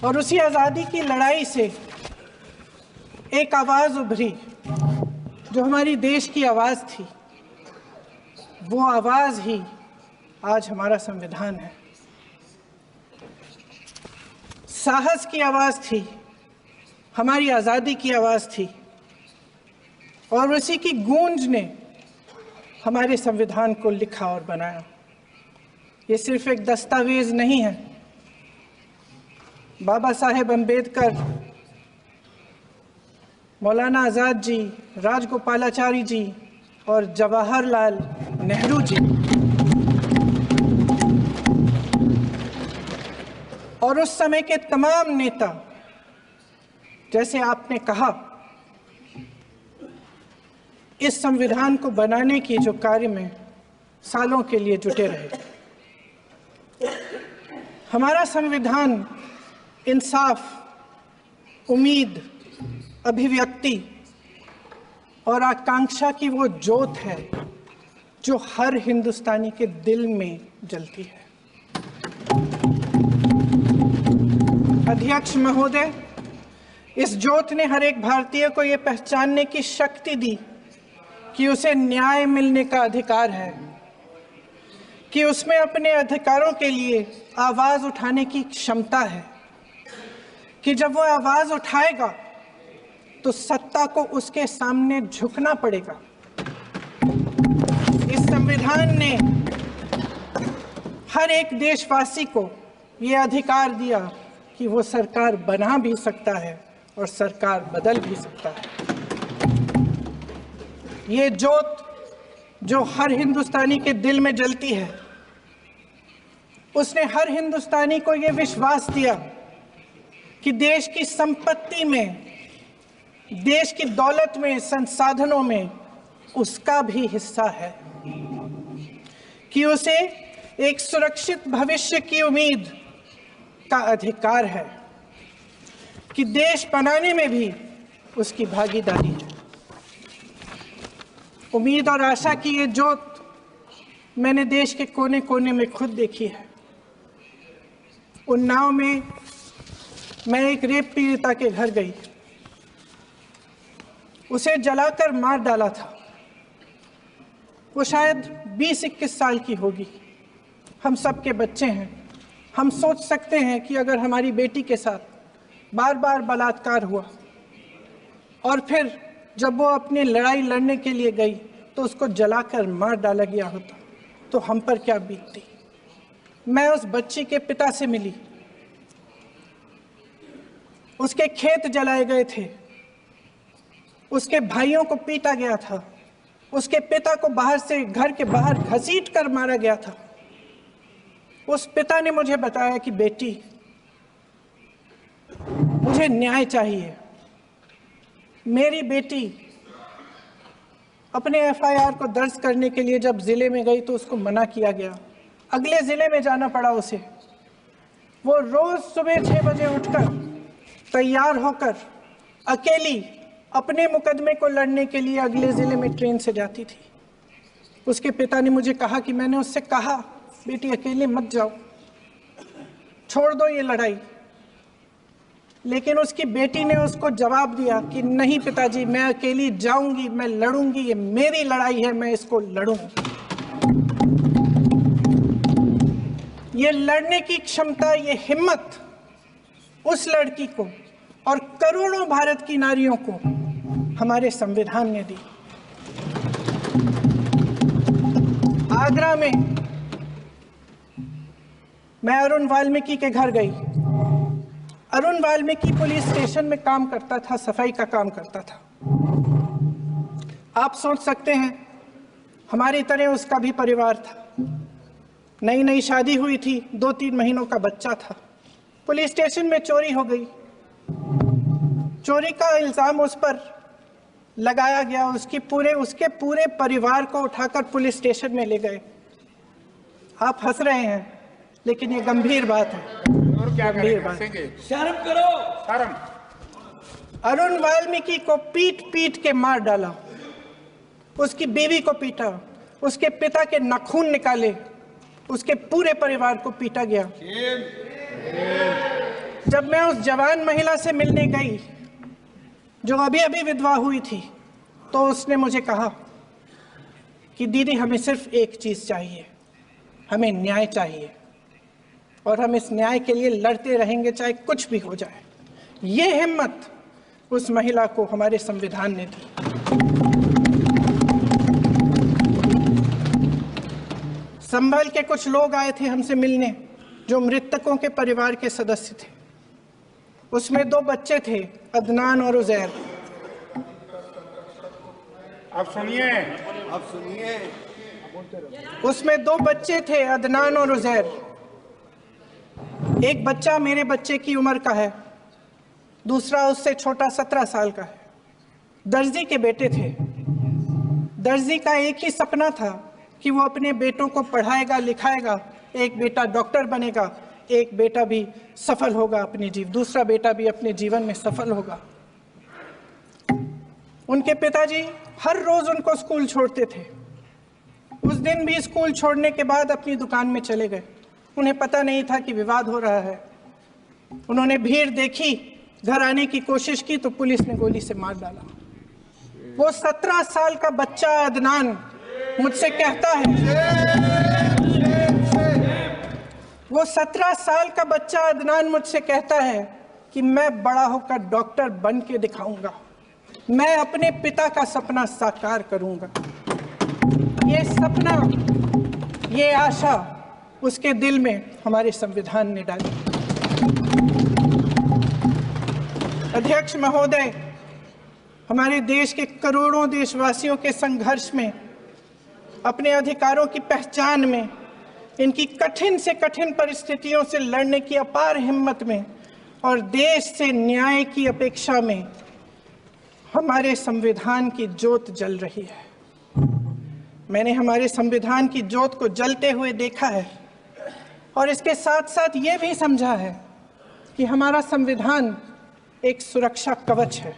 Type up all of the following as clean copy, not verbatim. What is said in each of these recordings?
और उसी आज़ादी की लड़ाई से एक आवाज़ उभरी जो हमारी देश की आवाज़ थी। वो आवाज़ ही आज हमारा संविधान है। साहस की आवाज़ थी, हमारी आज़ादी की आवाज़ थी, और उसी की गूंज ने हमारे संविधान को लिखा और बनाया। ये सिर्फ एक दस्तावेज नहीं है। बाबा साहेब अम्बेडकर, मौलाना आज़ाद जी, राजगोपालाचारी जी और जवाहरलाल नेहरू जी और उस समय के तमाम नेता, जैसे आपने कहा, इस संविधान को बनाने की जो कार्य में सालों के लिए जुटे रहे। हमारा संविधान इंसाफ, उम्मीद, अभिव्यक्ति और आकांक्षा की वो ज्योत है जो हर हिंदुस्तानी के दिल में जलती है। अध्यक्ष महोदय, इस ज्योत ने हर एक भारतीय को ये पहचानने की शक्ति दी कि उसे न्याय मिलने का अधिकार है, कि उसमें अपने अधिकारों के लिए आवाज़ उठाने की क्षमता है, कि जब वो आवाज़ उठाएगा तो सत्ता को उसके सामने झुकना पड़ेगा। इस संविधान ने हर एक देशवासी को ये अधिकार दिया कि वो सरकार बना भी सकता है और सरकार बदल भी सकता है। ये ज्योत जो हर हिंदुस्तानी के दिल में जलती है, उसने हर हिंदुस्तानी को ये विश्वास दिया कि देश की संपत्ति में, देश की दौलत में, संसाधनों में उसका भी हिस्सा है, कि उसे एक सुरक्षित भविष्य की उम्मीद का अधिकार है, कि देश बनाने में भी उसकी भागीदारी है। उम्मीद और आशा की ये ज्योत मैंने देश के कोने कोने में खुद देखी है। उन्नाव में मैं एक रेप पीड़िता के घर गई, उसे जलाकर मार डाला था। वो शायद 20-21 साल की होगी। हम सबके बच्चे हैं। हम सोच सकते हैं कि अगर हमारी बेटी के साथ बार बार बलात्कार हुआ और फिर जब वो अपनी लड़ाई लड़ने के लिए गई तो उसको जलाकर मार डाला गया होता तो हम पर क्या बीतती। मैं उस बच्ची के पिता से मिली। उसके खेत जलाए गए थे, उसके भाइयों को पीटा गया था, उसके पिता को बाहर से, घर के बाहर घसीट कर मारा गया था। उस पिता ने मुझे बताया कि बेटी, मुझे न्याय चाहिए। मेरी बेटी अपने एफआईआर को दर्ज करने के लिए जब जिले में गई तो उसको मना किया गया। अगले जिले में जाना पड़ा उसे। वो रोज सुबह 6 बजे उठकर तैयार होकर अकेली अपने मुकदमे को लड़ने के लिए अगले जिले में ट्रेन से जाती थी। उसके पिता ने मुझे कहा कि मैंने उससे कहा, बेटी अकेले मत जाओ, छोड़ दो ये लड़ाई। लेकिन उसकी बेटी ने उसको जवाब दिया कि नहीं पिताजी, मैं अकेली जाऊंगी, मैं लड़ूंगी, ये मेरी लड़ाई है, मैं इसको लड़ूंगी। ये लड़ने की क्षमता, ये हिम्मत उस लड़की को और करोड़ों भारत की नारियों को हमारे संविधान ने दी। आगरा में मैं अरुण वाल्मीकि के घर गई। अरुण वाल्मीकि पुलिस स्टेशन में काम करता था, सफाई का काम करता था। आप सोच सकते हैं हमारी तरह उसका भी परिवार था। नई नई शादी हुई थी, 2-3 महीनों का बच्चा था। पुलिस स्टेशन में चोरी हो गई। चोरी का इल्जाम उस पर लगाया गया। उसके पूरे परिवार को उठाकर पुलिस स्टेशन में ले गए। आप हंस रहे हैं, लेकिन ये गंभीर बात है। और क्या गंभीर बात। शर्म करो, शर्म। अरुण वाल्मीकि को पीट पीट के मार डाला, उसकी बीवी को पीटा, उसके पिता के नाखून निकाले, उसके पूरे परिवार को पीटा गया। जब मैं उस जवान महिला से मिलने गई जो अभी अभी विधवा हुई थी, तो उसने मुझे कहा कि दीदी, हमें सिर्फ एक चीज़ चाहिए, हमें न्याय चाहिए और हम इस न्याय के लिए लड़ते रहेंगे चाहे कुछ भी हो जाए। ये हिम्मत उस महिला को हमारे संविधान ने दी। संभल के कुछ लोग आए थे हमसे मिलने जो मृतकों के परिवार के सदस्य थे। उसमें 2 बच्चे थे, अदनान और उजैर। अब सुनिए। उसमें 2 बच्चे थे, अदनान और उजैर। एक बच्चा मेरे बच्चे की उम्र का है, दूसरा उससे छोटा 17 साल का है। दर्जी के बेटे थे। दर्जी का एक ही सपना था कि वो अपने बेटों को पढ़ाएगा लिखाएगा, एक बेटा डॉक्टर बनेगा, एक बेटा भी सफल होगा दूसरा बेटा भी अपने जीवन में सफल होगा। उनके पिताजी हर रोज उनको स्कूल छोड़ते थे। उस दिन भी स्कूल छोड़ने के बाद अपनी दुकान में चले गए। उन्हें पता नहीं था कि विवाद हो रहा है। उन्होंने भीड़ देखी, घर आने की कोशिश की तो पुलिस ने गोली से मार डाला। वो 17 साल का बच्चा अदनान मुझसे कहता है, वो 17 साल का बच्चा अदनान मुझसे कहता है कि मैं बड़ा होकर डॉक्टर बन के दिखाऊंगा, मैं अपने पिता का सपना साकार करूंगा। ये सपना, ये आशा उसके दिल में हमारे संविधान ने डाली। अध्यक्ष महोदय, हमारे देश के करोड़ों देशवासियों के संघर्ष में, अपने अधिकारों की पहचान में, इनकी कठिन से कठिन परिस्थितियों से लड़ने की अपार हिम्मत में और देश से न्याय की अपेक्षा में हमारे संविधान की ज्योत जल रही है। मैंने हमारे संविधान की ज्योत को जलते हुए देखा है और इसके साथ साथ ये भी समझा है कि हमारा संविधान एक सुरक्षा कवच है,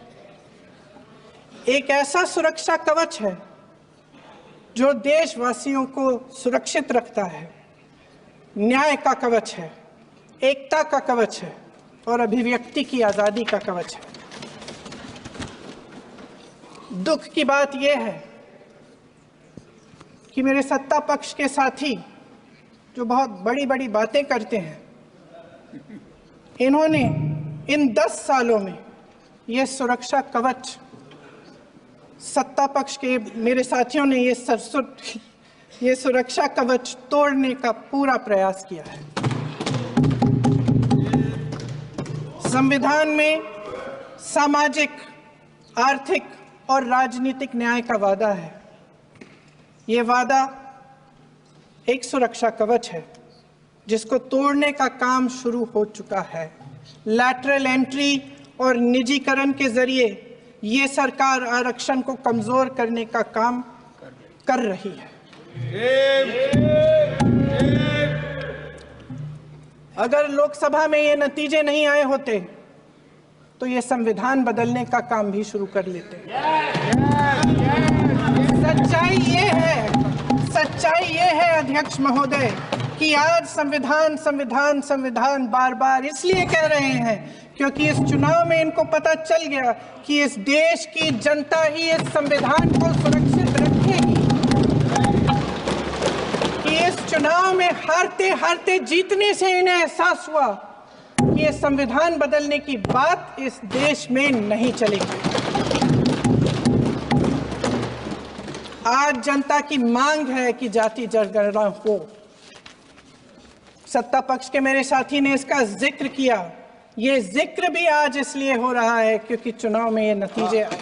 एक ऐसा सुरक्षा कवच है जो देशवासियों को सुरक्षित रखता है, न्याय का कवच है, एकता का कवच है और अभिव्यक्ति की आज़ादी का कवच है। दुख की बात यह है कि मेरे सत्ता पक्ष के साथी जो बहुत बड़ी बड़ी बातें करते हैं, इन्होंने इन 10 सालों में यह सुरक्षा कवच, सत्ता पक्ष के मेरे साथियों ने ये सुरक्षा कवच तोड़ने का पूरा प्रयास किया है। संविधान में सामाजिक, आर्थिक और राजनीतिक न्याय का वादा है। ये वादा एक सुरक्षा कवच है जिसको तोड़ने का काम शुरू हो चुका है। लैटरल एंट्री और निजीकरण के जरिए ये सरकार आरक्षण को कमजोर करने का काम कर रही है। अगर लोकसभा में ये नतीजे नहीं आए होते तो ये संविधान बदलने का काम भी शुरू कर लेते। सच्चाई ये है अध्यक्ष महोदय कि आज संविधान बार बार इसलिए कह रहे हैं क्योंकि इस चुनाव में इनको पता चल गया कि इस देश की जनता ही इस संविधान को सुरक्षित रखेगी, कि इस चुनाव में हारते हारते जीतने से इन्हें एहसास हुआ कि ये संविधान बदलने की बात इस देश में नहीं चलेगी। आज जनता की मांग है कि जाति जनगणना हो। सत्ता पक्ष के मेरे साथी ने इसका जिक्र किया। ये जिक्र भी आज इसलिए हो रहा है क्योंकि चुनाव में ये नतीजे आए।